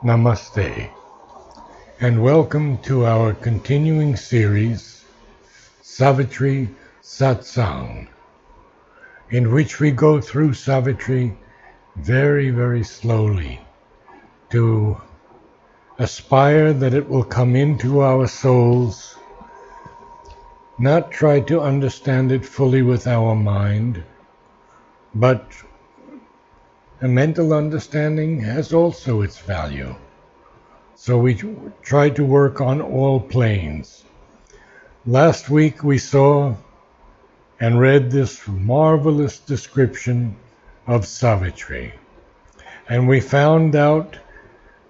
Namaste, and welcome to our continuing series, Savitri Satsang, in which we go through Savitri very, very slowly to aspire that it will come into our souls, not try to understand it fully with our mind, but a mental understanding has also its value. So we try to work on all planes. Last week we saw and read this marvelous description of Savitri. And we found out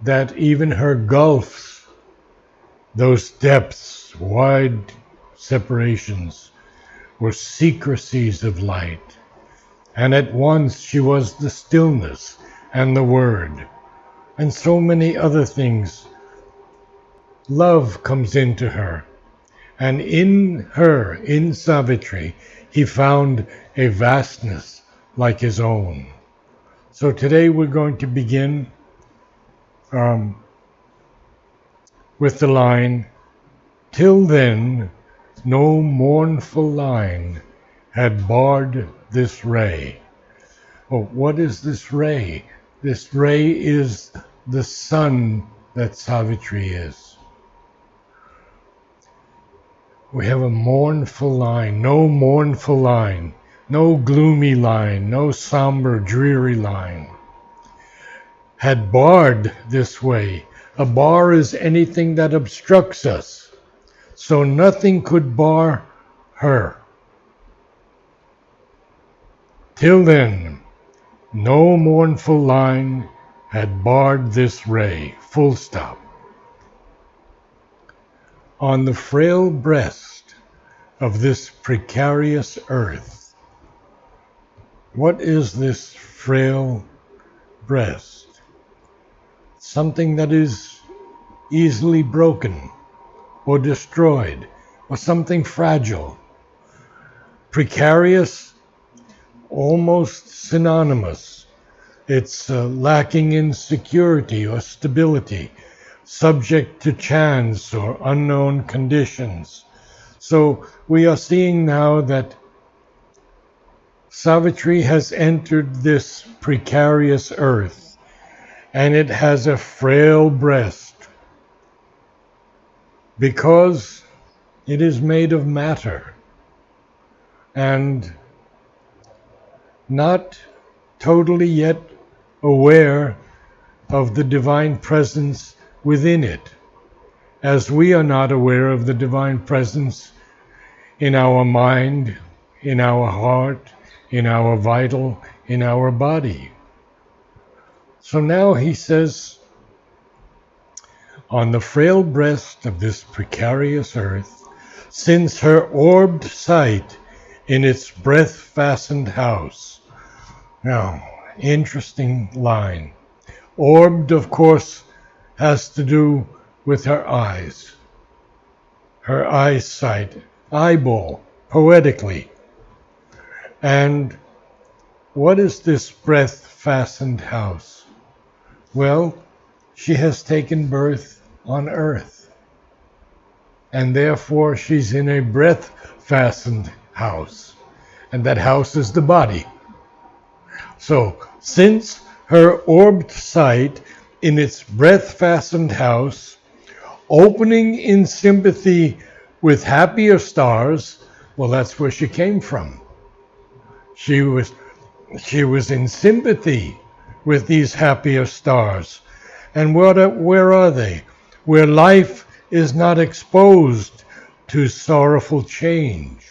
that even her gulfs, those depths, wide separations, were secrecies of light. And at once she was the stillness and the word, and so many other things. Love comes into her. And in her, in Savitri, he found a vastness like his own. So today we're going to begin with the line, "Till then, no mournful line had barred this ray." Oh, what is this ray? This ray is the sun that Savitri is. We have a mournful line, no mournful line, no gloomy line, no somber, dreary line. Had barred this way. A bar is anything that obstructs us. So nothing could bar her. Till then, no mournful line had barred this ray. Full stop. On the frail breast of this precarious earth. What is this frail breast? Something that is easily broken or destroyed, or something fragile. Precarious, almost synonymous. It's lacking in security or stability, subject to chance or unknown conditions. So we are seeing now that Savitri has entered this precarious earth, and it has a frail breast because it is made of matter and not totally yet aware of the divine presence within it, as we are not aware of the divine presence in our mind, in our heart, in our vital, in our body. So now he says, on the frail breast of this precarious earth, since her orbed sight in its breath-fastened house. Now, interesting line. Orbed, of course, has to do with her eyes. Her eyesight, eyeball, poetically. And what is this breath-fastened house? Well, she has taken birth on earth, and therefore she's in a breath-fastened house, and that house is the body. So, since her orbed sight in its breath-fastened house, opening in sympathy with happier stars, well, that's where she came from. She was in sympathy with these happier stars. And where are they? Where life is not exposed to sorrowful change.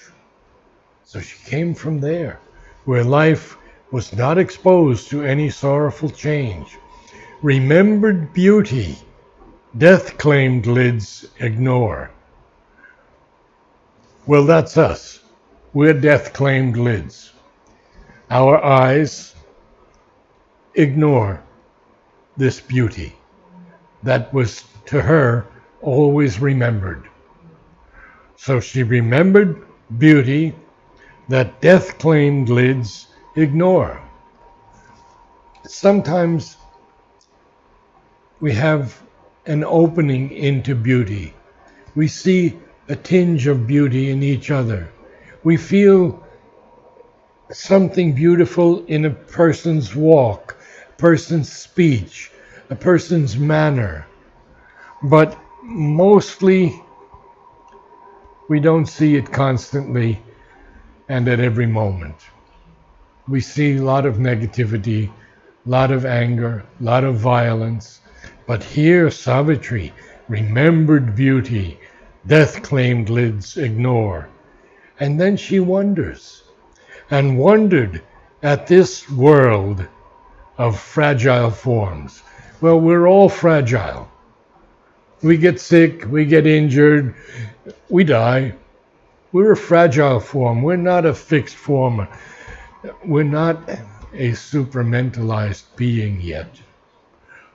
So she came from there, where life was not exposed to any sorrowful change. Remembered beauty, death-claimed lids ignore. Well, that's us. We're death-claimed lids. Our eyes ignore this beauty that was to her always remembered. So she remembered beauty that death-claimed lids ignore. Sometimes we have an opening into beauty. We see a tinge of beauty in each other. We feel something beautiful in a person's walk, a person's speech, a person's manner. But mostly we don't see it constantly and at every moment. We see a lot of negativity, a lot of anger, a lot of violence. But here, Savitri, remembered beauty, death claimed lids ignore. And then she wonders, and wondered at this world of fragile forms. Well, we're all fragile. We get sick, we get injured, we die. We're a fragile form. We're not a fixed form. We're not a supramentalized being yet.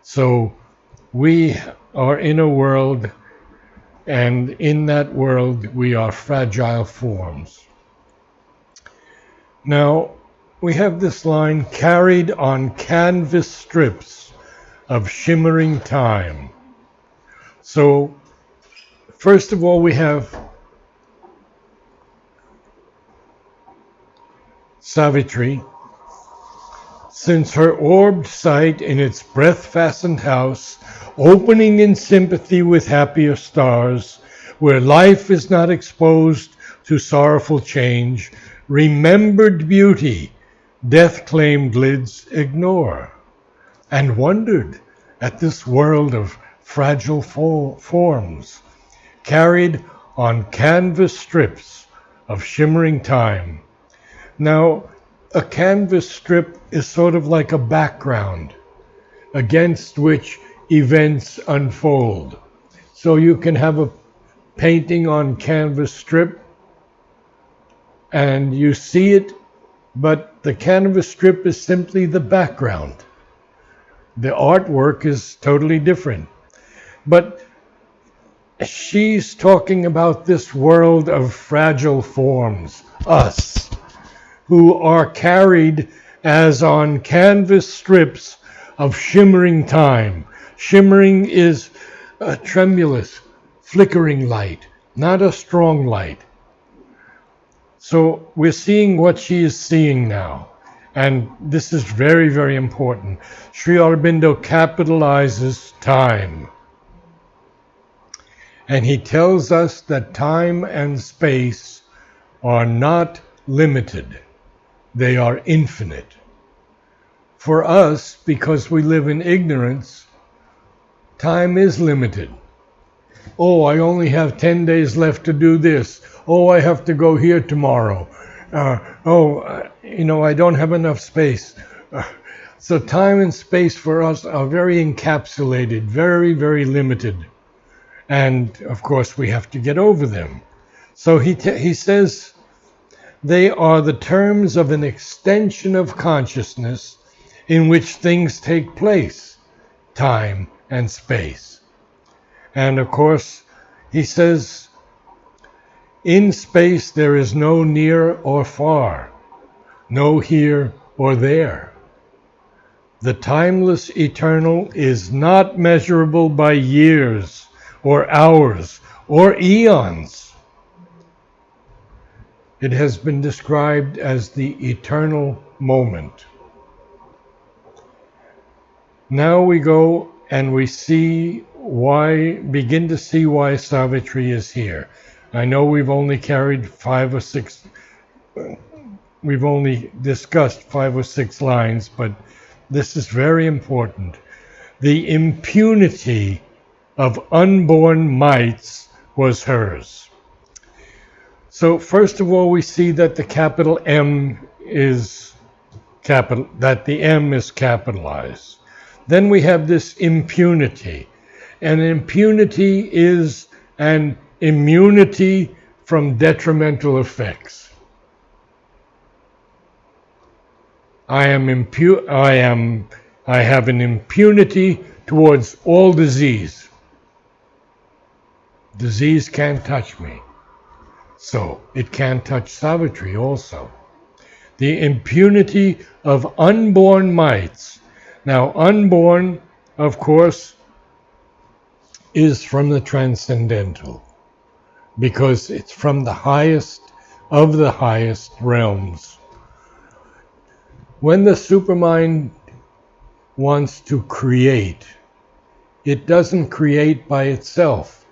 So we are in a world, and in that world we are fragile forms. Now, we have this line, carried on canvas strips of shimmering time. So, first of all, we have Savitri. Since her orbed sight in its breath-fastened house, opening in sympathy with happier stars, where life is not exposed to sorrowful change, remembered beauty, death-claimed lids ignore, and wondered at this world of fragile forms, carried on canvas strips of shimmering time. Now, a canvas strip is sort of like a background against which events unfold. So you can have a painting on canvas strip and you see it, but the canvas strip is simply the background. The artwork is totally different. But she's talking about this world of fragile forms, us, who are carried as on canvas strips of shimmering time. Shimmering is a tremulous, flickering light, not a strong light. So we're seeing what she is seeing now. And this is very, very important. Sri Aurobindo capitalizes time. And he tells us that time and space are not limited. They are infinite. For us, because we live in ignorance, time is limited. Oh, I only have 10 days left to do this. Oh, I have to go here tomorrow. I don't have enough space. So time and space for us are very encapsulated, very, very limited. And, of course, we have to get over them. So he says they are the terms of an extension of consciousness in which things take place, time and space. And, of course, he says, in space there is no near or far, no here or there. The timeless eternal is not measurable by years or hours or eons. It has been described as the eternal moment. Now we go and we begin to see why Savitri is here. I know we've only discussed 5 or 6 lines, but this is very important. The impunity of unborn mites was hers. So first of all, we see that the capital M is that the M is capitalized. Then we have this impunity. And impunity is an immunity from detrimental effects. I have an impunity towards all disease. Disease can't touch me. So it can't touch Savitri also. The impunity of unborn mites. Now, unborn, of course, is from the transcendental, because it's from the highest of the highest realms. When the supermind wants to create, it doesn't create by itself.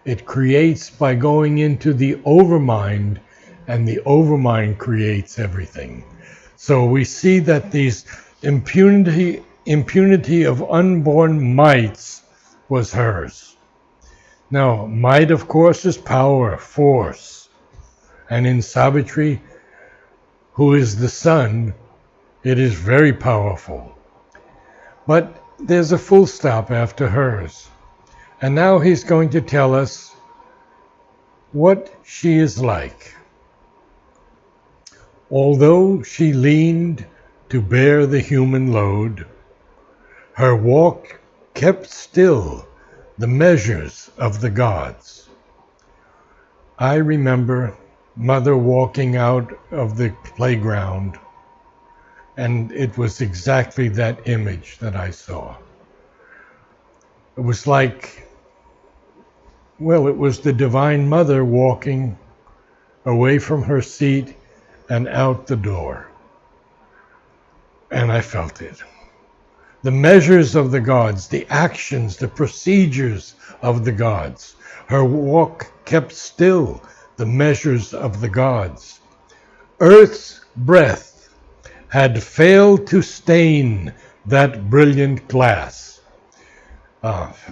It creates by going into the overmind, and the overmind creates everything. So we see that these impunity of unborn mights was hers. Now, might, of course, is power, force. And in Savitri, who is the sun, it is very powerful. But there's a full stop after hers. And now he's going to tell us what she is like. Although she leaned to bear the human load, her walk kept still the measures of the gods. I remember Mother walking out of the playground, and it was exactly that image that I saw. It was like, well, it was the Divine Mother walking away from her seat and out the door. And I felt it. The measures of the gods, the actions, the procedures of the gods. Her walk kept still the measures of the gods. Earth's breath had failed to stain that brilliant glass.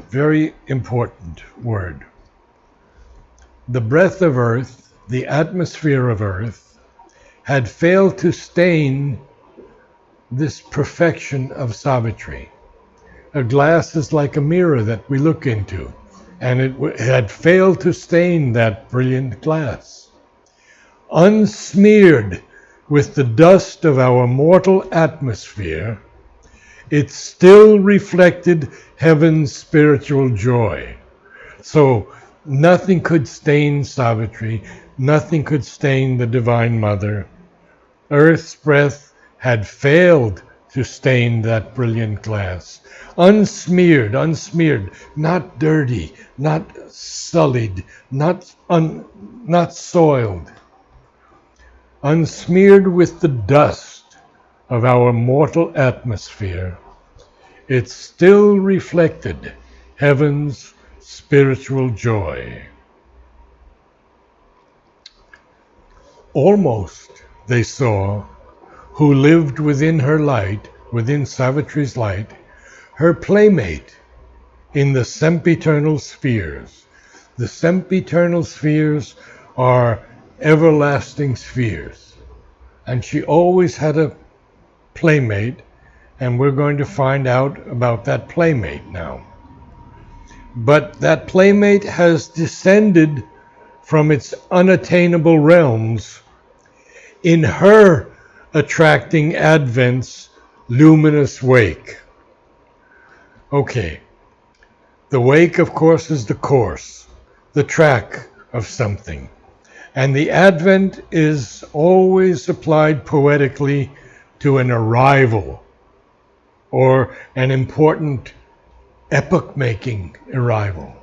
Very important word. The breath of earth, the atmosphere of earth, had failed to stain this perfection of Savitri. A glass is like a mirror that we look into, and it had failed to stain that brilliant glass. Unsmeared with the dust of our mortal atmosphere, it still reflected heaven's spiritual joy. So nothing could stain Savitri, nothing could stain the Divine Mother. Earth's breath had failed to stain that brilliant glass. Unsmeared, not dirty, not sullied, not soiled. Unsmeared with the dust of our mortal atmosphere, it still reflected heaven's spiritual joy. Almost, they saw, who lived within her light, within Savitri's light, her playmate in the sempiternal spheres. The sempiternal spheres are everlasting spheres. And she always had a playmate, and we're going to find out about that playmate now. But that playmate has descended from its unattainable realms in her attracting Advent's luminous wake. Okay, the wake, of course, is the course, the track of something. And the Advent is always applied poetically to an arrival or an important epoch-making arrival.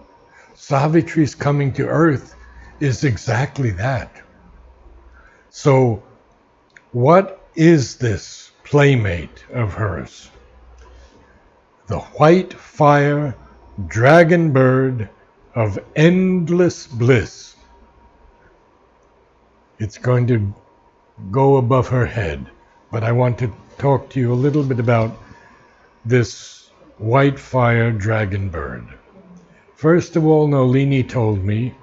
Savitri's coming to Earth is exactly that. So, what is this playmate of hers? The white fire dragon bird of endless bliss. It's going to go above her head, but I want to talk to you a little bit about this white fire dragon bird. First of all, Nolini told me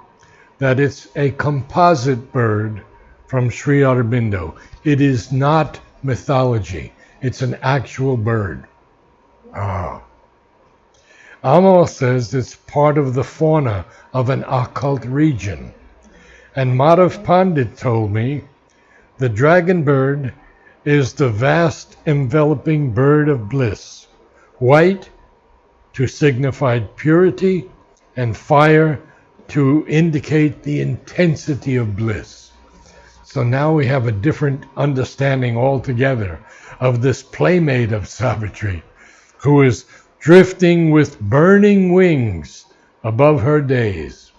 that it's a composite bird from Sri Aurobindo. It is not mythology. It's an actual bird. Amal says it's part of the fauna of an occult region. And Madhav Pandit told me the dragon bird is the vast enveloping bird of bliss. White to signify purity, and fire to indicate the intensity of bliss. So now we have a different understanding altogether of this playmate of Savitri, who is drifting with burning wings above her days.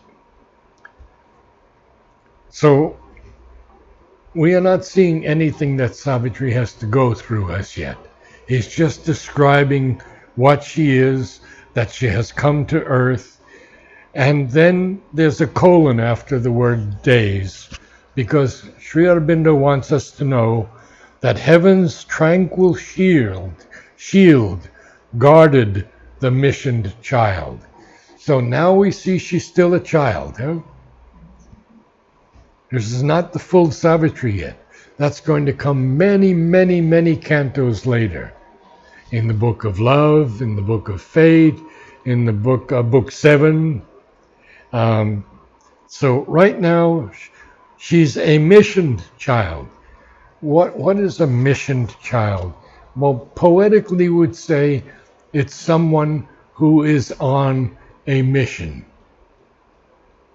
So we are not seeing anything that Savitri has to go through as yet. He's just describing what she is, that she has come to earth, and then there's a colon after the word days, because Sri Aurobindo wants us to know that heaven's tranquil shield guarded the missioned child. So now we see she's still a child. Huh? This is not the full Savitri yet. That's going to come many, many, many cantos later. In the Book of Love, in the Book of Fate, in the book 7. So right now, she's a missioned child. What is a missioned child? Well, poetically would say it's someone who is on a mission,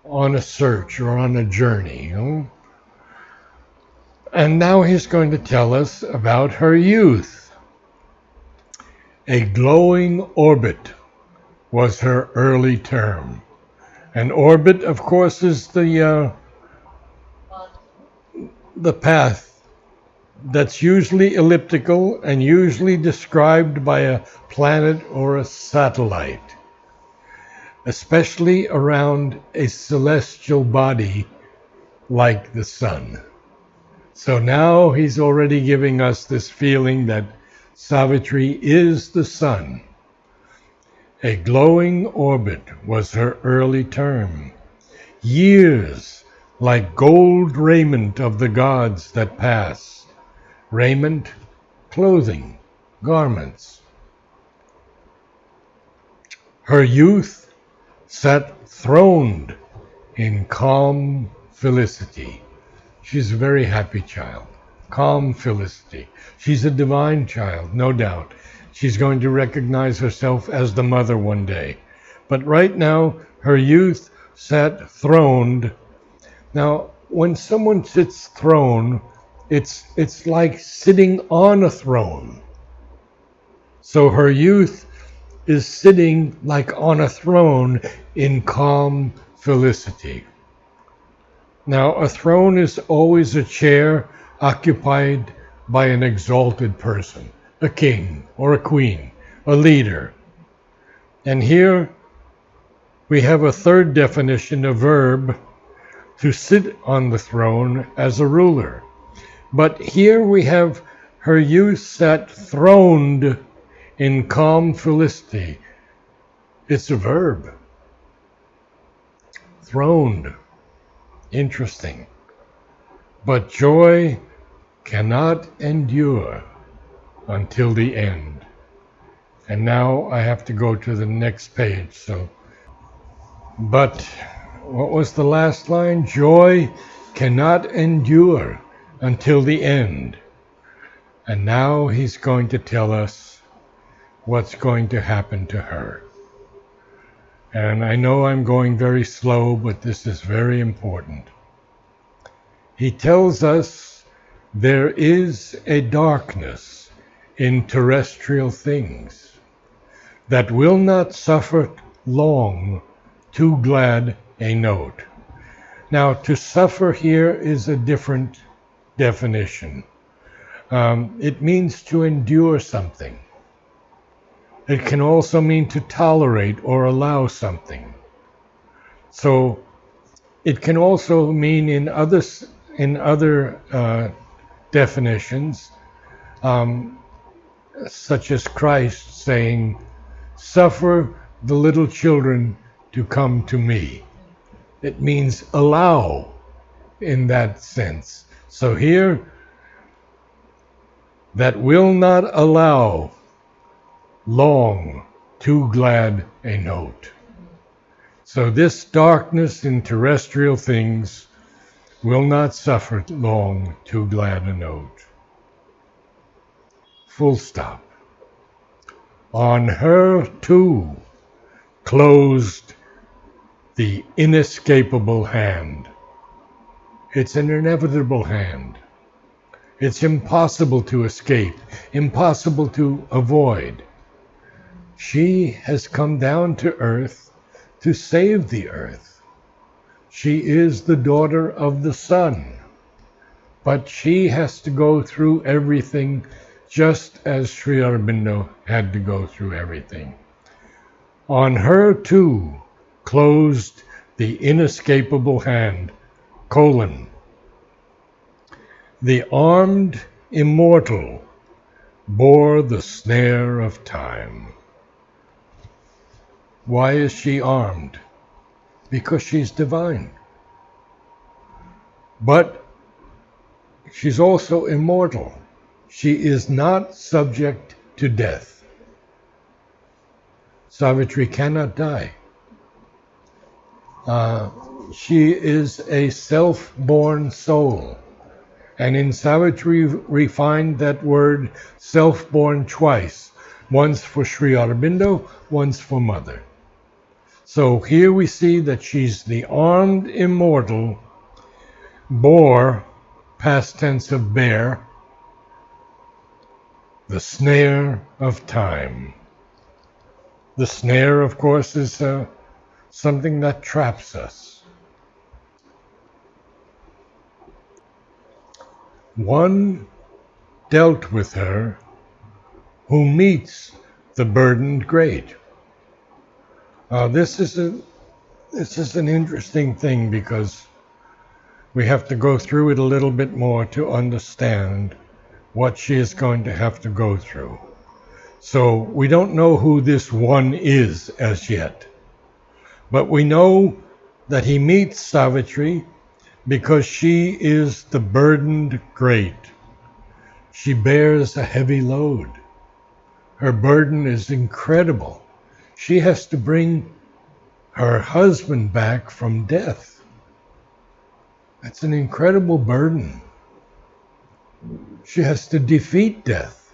on a search or on a journey. You know? And now he's going to tell us about her youth. A glowing orbit was her early term. An orbit, of course, is the path that's usually elliptical and usually described by a planet or a satellite, especially around a celestial body like the sun. So now he's already giving us this feeling that Savitri is the sun. A glowing orbit was her early term. Years like gold raiment of the gods that pass. Raiment, clothing, garments. Her youth sat throned in calm felicity. She's a very happy child. Calm felicity. She's a divine child, no doubt. She's going to recognize herself as the mother one day. But right now, her youth sat throned. Now, when someone sits throned, it's like sitting on a throne. So her youth is sitting like on a throne in calm felicity. Now, a throne is always a chair occupied by an exalted person, a king or a queen, a leader. And here we have a third definition, a verb, to sit on the throne as a ruler. But here we have her youth sat throned in calm felicity. It's a verb. Throned. Interesting. But joy cannot endure until the end. And now I have to go to the next page. But what was the last line? Joy cannot endure until the end. And now he's going to tell us what's going to happen to her. And I know I'm going very slow, but this is very important. He tells us there is a darkness in terrestrial things that will not suffer long too glad a note. Now, to suffer here is a different definition. It means to endure something. It can also mean to tolerate or allow something. So it can also mean in other definitions, such as Christ saying, "Suffer the little children to come to me." It means allow in that sense. So here, that will not allow long too glad a note. So this darkness in terrestrial things will not suffer long too glad a note. Full stop. On her too closed the inescapable hand. It's an inevitable hand. It's impossible to escape, impossible to avoid. She has come down to earth to save the earth. She is the daughter of the sun. But she has to go through everything just as Sri Aurobindo had to go through everything. On her too closed the inescapable hand, the armed immortal bore the snare of time. Why is she armed? Because she's divine. But she's also immortal. She is not subject to death. Savitri cannot die. She is a self-born soul. And in Savitri, we find that word self-born twice. Once for Sri Aurobindo, once for Mother. So here we see that she's the armed immortal, bore, past tense of bear, the snare of time. The snare, of course, is something that traps us. One dealt with her who meets the burdened great. This is an interesting thing because we have to go through it a little bit more to understand what she is going to have to go through. So we don't know who this one is as yet, but we know that he meets Savitri because she is the burdened great. She bears a heavy load. Her burden is incredible. She has to bring her husband back from death. That's an incredible burden. She has to defeat death.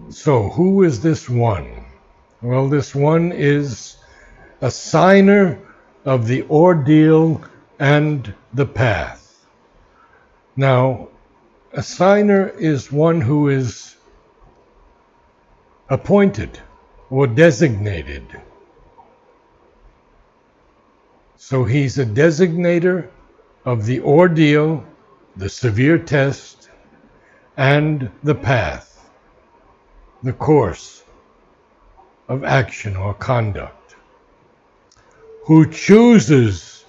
So who is this one? Well, this one is a signer of the ordeal and the path. Now, a signer is one who is appointed or designated. So he's a designator of the ordeal, the severe test, and the path, the course of action or conduct, who chooses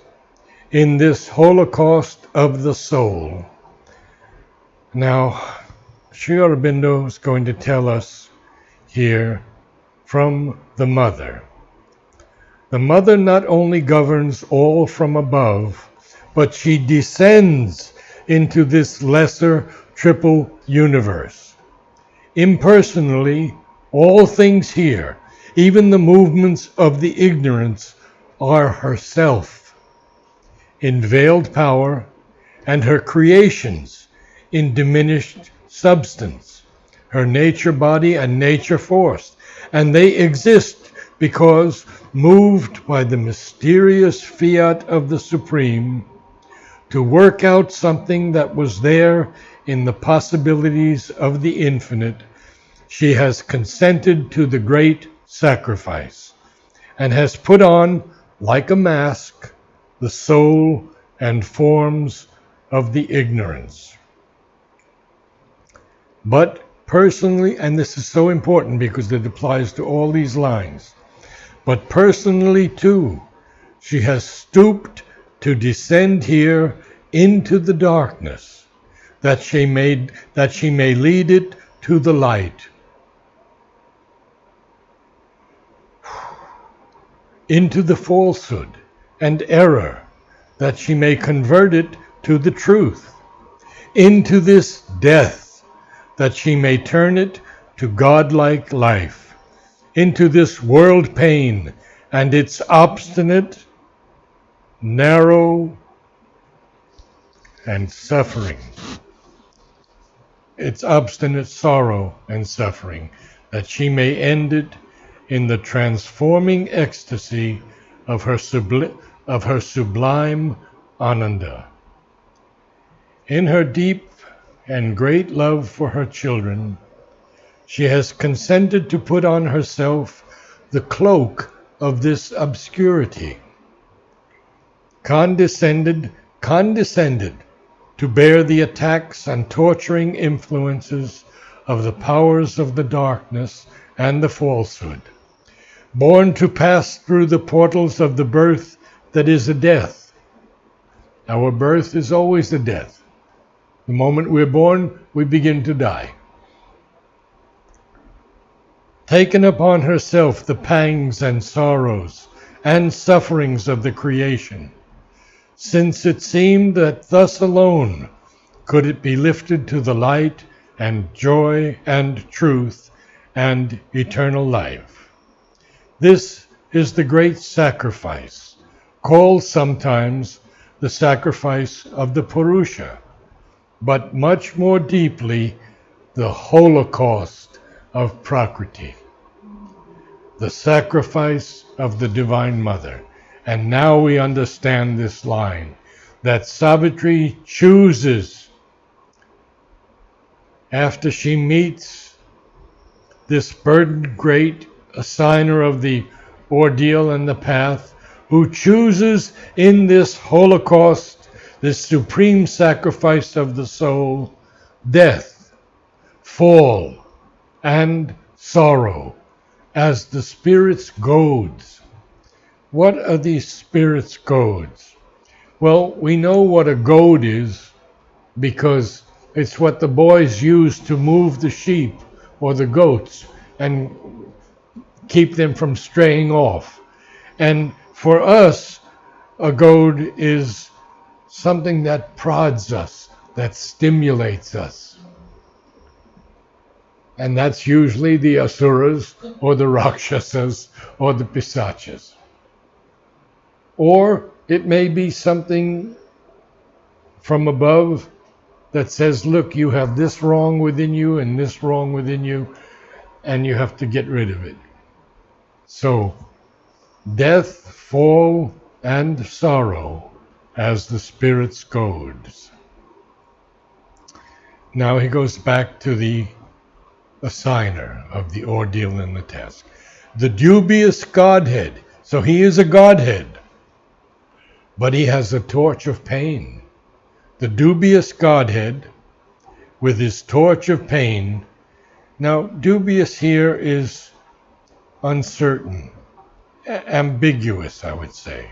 in this holocaust of the soul. Now, Sri Aurobindo is going to tell us here from the Mother. The Mother not only governs all from above, but she descends into this lesser triple universe. Impersonally, all things here, even the movements of the ignorance, are herself in veiled power, and her creations in diminished substance, her nature body and nature force. And they exist because, moved by the mysterious fiat of the Supreme, to work out something that was there in the possibilities of the infinite, she has consented to the great sacrifice and has put on, like a mask, the soul and forms of the ignorance. But personally, and this is so important because it applies to all these lines, but personally too, she has stooped to descend here into the darkness, that she may lead it to the light, into the falsehood and error, that she may convert it to the truth, into this death, that she may turn it to godlike life, into this world pain and its obstinate, narrow, and suffering, its obstinate sorrow and suffering, that she may end it in the transforming ecstasy of her sublime Ananda. In her deep and great love for her children, she has consented to put on herself the cloak of this obscurity, condescended to bear the attacks and torturing influences of the powers of the darkness and the falsehood, born to pass through the portals of the birth that is a death. Our birth is always a death. The moment we're born, we begin to die. Taken upon herself the pangs and sorrows and sufferings of the creation, since it seemed that thus alone could it be lifted to the light and joy and truth and eternal life. This is the great sacrifice, called sometimes the sacrifice of the Purusha, but much more deeply the Holocaust of Prakriti, the sacrifice of the Divine Mother. And now we understand this line, that Savitri chooses, after she meets this burdened great assigner of the ordeal and the path, who chooses in this Holocaust, this supreme sacrifice of the soul, death, fall, and sorrow as the spirit's goads. What are these spirit's goads? Well, we know what a goad is because it's what the boys use to move the sheep or the goats and keep them from straying off. And for us, a goad is something that prods us, that stimulates us. And that's usually the asuras or the rakshasas or the pisachas. Or it may be something from above that says, look, you have this wrong within you and this wrong within you, and you have to get rid of it. So, death, fall, and sorrow as the spirit's goads. Now he goes back to the assigner of the ordeal and the task. The dubious Godhead. So he is a Godhead, but he has a torch of pain. The dubious Godhead with his torch of pain. Now, dubious here is uncertain, ambiguous, I would say.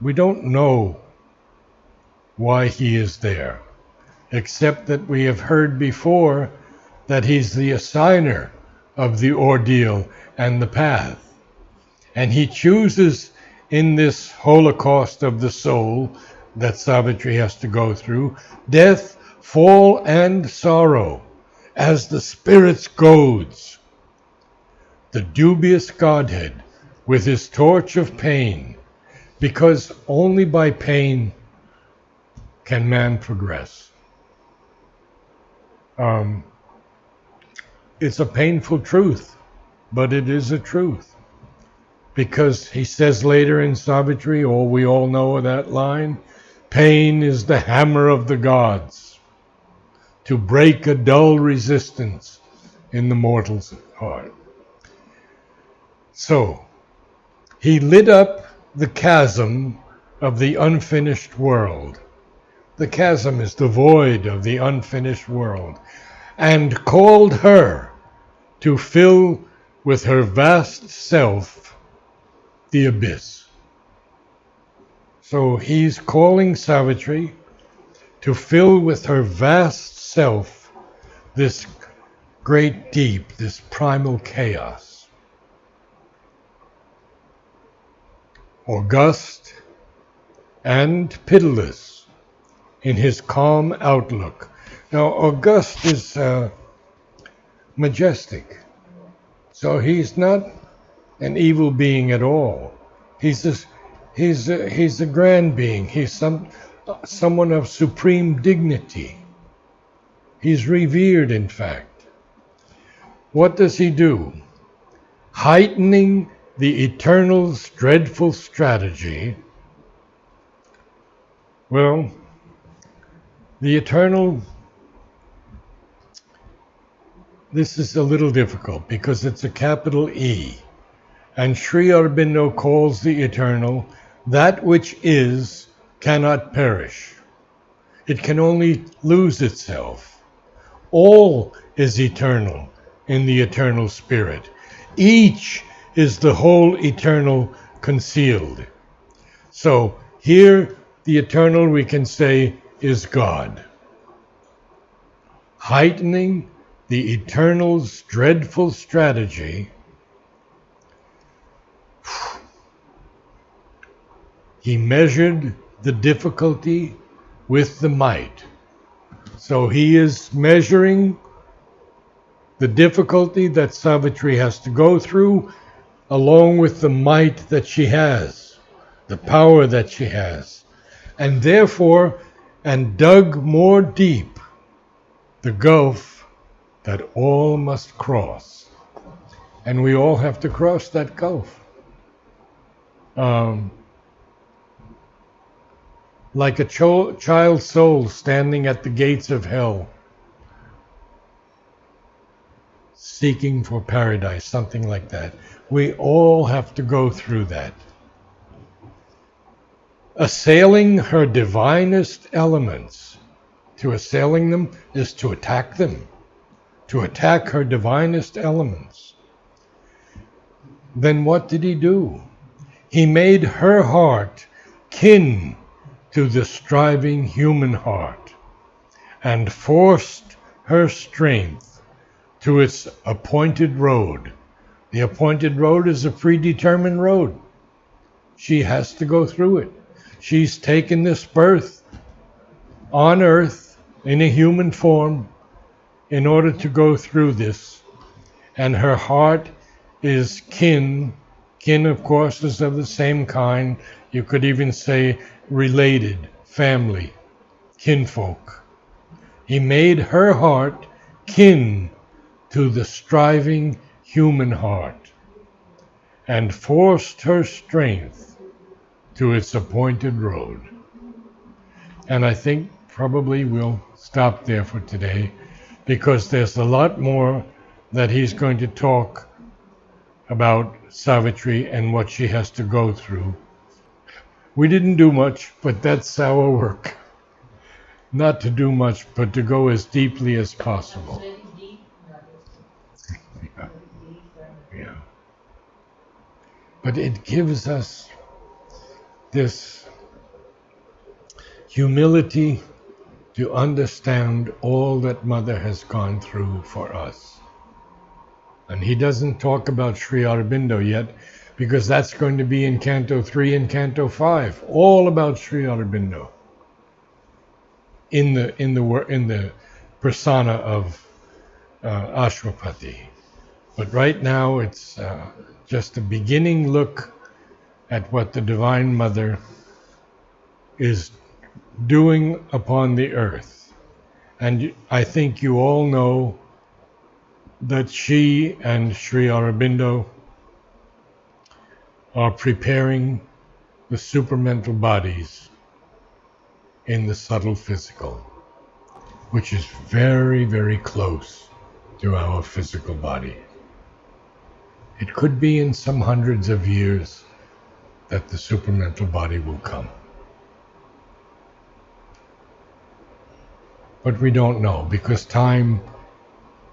We don't know why he is there, except that we have heard before that he's the assigner of the ordeal and the path. And he chooses in this Holocaust of the soul that Savitri has to go through, death, fall, and sorrow as the spirit's goads. The dubious Godhead with his torch of pain, because only by pain can man progress. It's a painful truth, but it is a truth. Because he says later in Savitri, or we all know that line, pain is the hammer of the gods to break a dull resistance in the mortal's heart. So, he lit up the chasm of the unfinished world. The chasm is the void of the unfinished world, and called her to fill with her vast self the abyss. So he's calling Savitri to fill with her vast self this great deep, this primal chaos. August and pitiless in his calm outlook. Now, August is majestic. So he's not an evil being at all. He's a grand being. He's someone of supreme dignity. He's revered, in fact. What does he do? Heightening the Eternal's dreadful strategy. Well, the Eternal this is a little difficult because it's a capital E. And Sri Aurobindo calls the eternal that which is cannot perish. It can only lose itself. All is eternal in the eternal spirit. Each is the whole eternal concealed. So here the eternal, we can say, is God. Heightening the eternal's dreadful strategy, he measured the difficulty with the might. So he is measuring the difficulty that Savitri has to go through, along with the might that she has, the power that she has. And therefore, and dug more deep the gulf that all must cross. And we all have to cross that gulf. Like a child's soul standing at the gates of hell, seeking for paradise, something like that. We all have to go through that. Assailing her divinest elements. To assailing them is to attack them, to attack her divinest elements. Then what did he do? He made her heart kin to the striving human heart, and forced her strength to its appointed road. The appointed road is a predetermined road. She has to go through it. She's taken this birth on earth in a human form in order to go through this. And her heart is kin. Kin, of course, is of the same kind. You could even say related, family, kinfolk. He made her heart kin to the striving human heart, and forced her strength to its appointed road. And I think probably we'll stop there for today, because there's a lot more that he's going to talk about Savitri and what she has to go through. We didn't do much, but that's our work. Not to do much, but to go as deeply as possible. Yeah. Yeah. But it gives us this humility to understand all that Mother has gone through for us. And he doesn't talk about Sri Aurobindo yet, because that's going to be in Canto 3 and Canto 5, all about Sri Aurobindo in the persona of Ashwapati. But right now it's just a beginning look at what the Divine Mother is doing upon the earth. And I think you all know that she and Sri Aurobindo are preparing the supermental bodies in the subtle physical, which is very, very close to our physical body. It could be in some hundreds of years that the supermental body will come. But we don't know, because time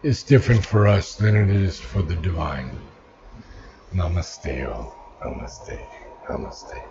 is different for us than it is for the divine. Namaste, all. Namaste. Namaste.